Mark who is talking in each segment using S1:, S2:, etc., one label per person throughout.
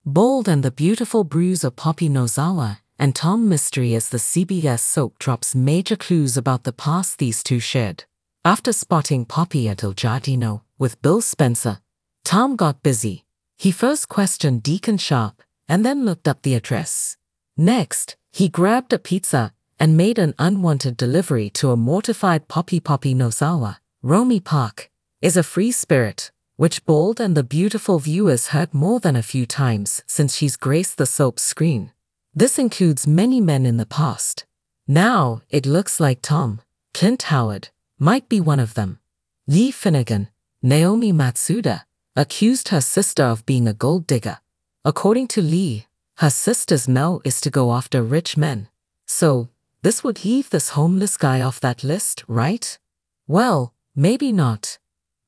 S1: Bold and the Beautiful brews of Poppy Nozawa and Tom mystery as the CBS soap drops major clues about the past these two shared. After spotting Poppy at Il Giardino with Bill Spencer, Tom got busy. He first questioned Deacon Sharp and then looked up the address. Next, he grabbed a pizza and made an unwanted delivery to a mortified Poppy Nozawa. Romy Park is a free spirit, which Bold and the Beautiful viewers heard more than a few times since she's graced the soap's screen. This includes many men in the past. Now, it looks like Tom, Clint Howard, might be one of them. Lee Finnegan, Naomi Matsuda, accused her sister of being a gold digger. According to Lee, her sister's no is to go after rich men. So, this would leave this homeless guy off that list, right? Well, maybe not.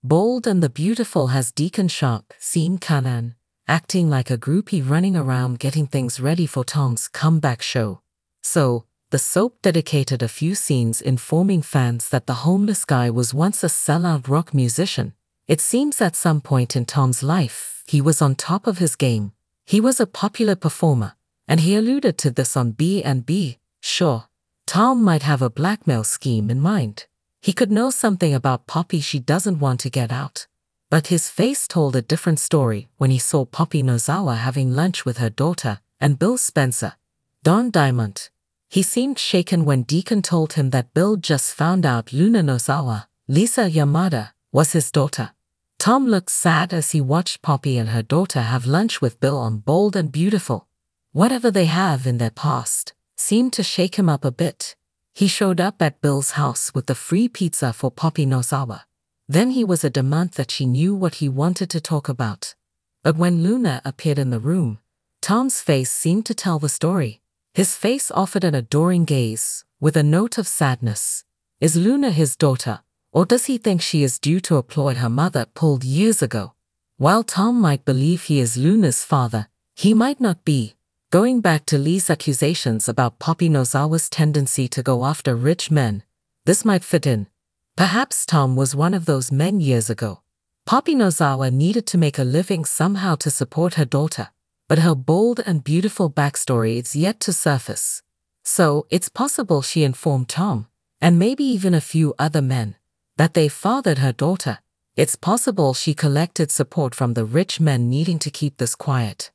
S1: Bold and the Beautiful has Deacon Sharp, seen Kanan, acting like a groupie running around getting things ready for Tom's comeback show. So, the soap dedicated a few scenes informing fans that the homeless guy was once a sellout rock musician. It seems at some point in Tom's life, he was on top of his game. He was a popular performer, and he alluded to this on B&B. Sure, Tom might have a blackmail scheme in mind. He could know something about Poppy she doesn't want to get out. But his face told a different story when he saw Poppy Nozawa having lunch with her daughter and Bill Spencer. Don Diamond. He seemed shaken when Deacon told him that Bill just found out Luna Nozawa, Lisa Yamada, was his daughter. Tom looked sad as he watched Poppy and her daughter have lunch with Bill on Bold and Beautiful. Whatever they have in their past seemed to shake him up a bit. He showed up at Bill's house with the free pizza for Poppy Nozawa. Then he was adamant that she knew what he wanted to talk about. But when Luna appeared in the room, Tom's face seemed to tell the story. His face offered an adoring gaze, with a note of sadness. Is Luna his daughter, or does he think she is due to a ploy her mother pulled years ago? While Tom might believe he is Luna's father, he might not be. Going back to Lee's accusations about Poppy Nozawa's tendency to go after rich men, this might fit in. Perhaps Tom was one of those men years ago. Poppy Nozawa needed to make a living somehow to support her daughter, but her Bold and Beautiful backstory is yet to surface. So, it's possible she informed Tom, and maybe even a few other men, that they fathered her daughter. It's possible she collected support from the rich men needing to keep this quiet.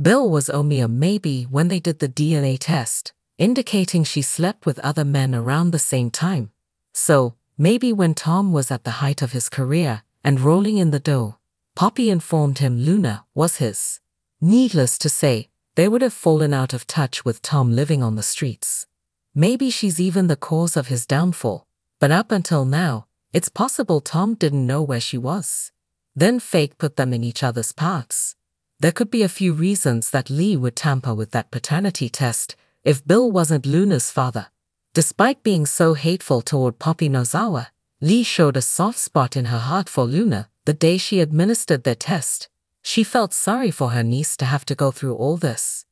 S1: Bill was only a maybe when they did the DNA test, indicating she slept with other men around the same time. So, maybe when Tom was at the height of his career and rolling in the dough, Poppy informed him Luna was his. Needless to say, they would have fallen out of touch with Tom living on the streets. Maybe she's even the cause of his downfall, but up until now, it's possible Tom didn't know where she was. Then fate put them in each other's paths. There could be a few reasons that Lee would tamper with that paternity test if Bill wasn't Luna's father. Despite being so hateful toward Poppy Nozawa, Lee showed a soft spot in her heart for Luna the day she administered their test. She felt sorry for her niece to have to go through all this,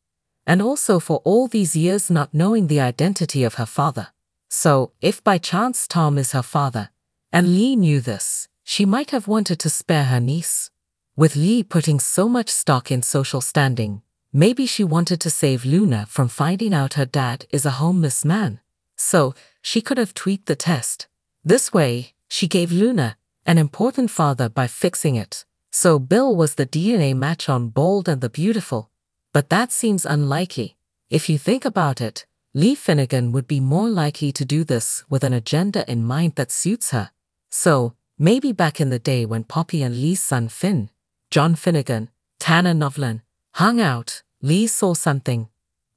S1: and also for all these years not knowing the identity of her father. So, if by chance Tom is her father, and Lee knew this, she might have wanted to spare her niece. With Lee putting so much stock in social standing, maybe she wanted to save Luna from finding out her dad is a homeless man. So, she could have tweaked the test. This way, she gave Luna an important father by fixing it. So Bill was the DNA match on Bold and the Beautiful. But that seems unlikely. If you think about it, Lee Finnegan would be more likely to do this with an agenda in mind that suits her. So, maybe back in the day when Poppy and Lee's son Finn, John Finnegan, Tanner Novlan, hung out, Lee saw something.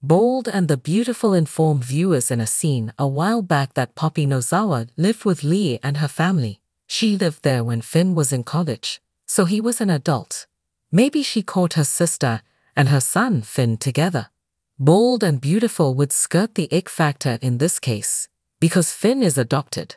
S1: Bold and the Beautiful informed viewers in a scene a while back that Poppy Nozawa lived with Lee and her family. She lived there when Finn was in college, so he was an adult. Maybe she caught her sister and her son Finn together. Bold and Beautiful would skirt the ick factor in this case, because Finn is adopted.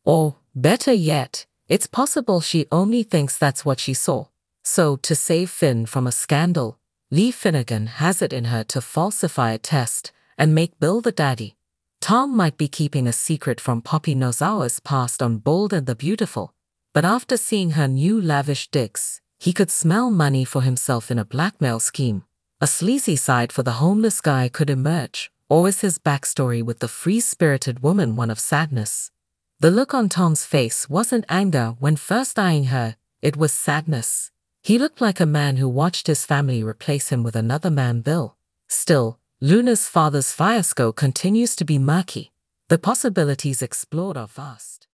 S1: Or, better yet, it's possible she only thinks that's what she saw. So, to save Finn from a scandal, Lee Finnegan has it in her to falsify a test and make Bill the daddy. Tom might be keeping a secret from Poppy Nozawa's past on Bold and the Beautiful, but after seeing her new lavish digs, he could smell money for himself in a blackmail scheme. A sleazy side for the homeless guy could emerge, or is his backstory with the free-spirited woman one of sadness? The look on Tom's face wasn't anger when first eyeing her, it was sadness. He looked like a man who watched his family replace him with another man, Bill. Still, Luna's father's fiasco continues to be murky. The possibilities explored are vast.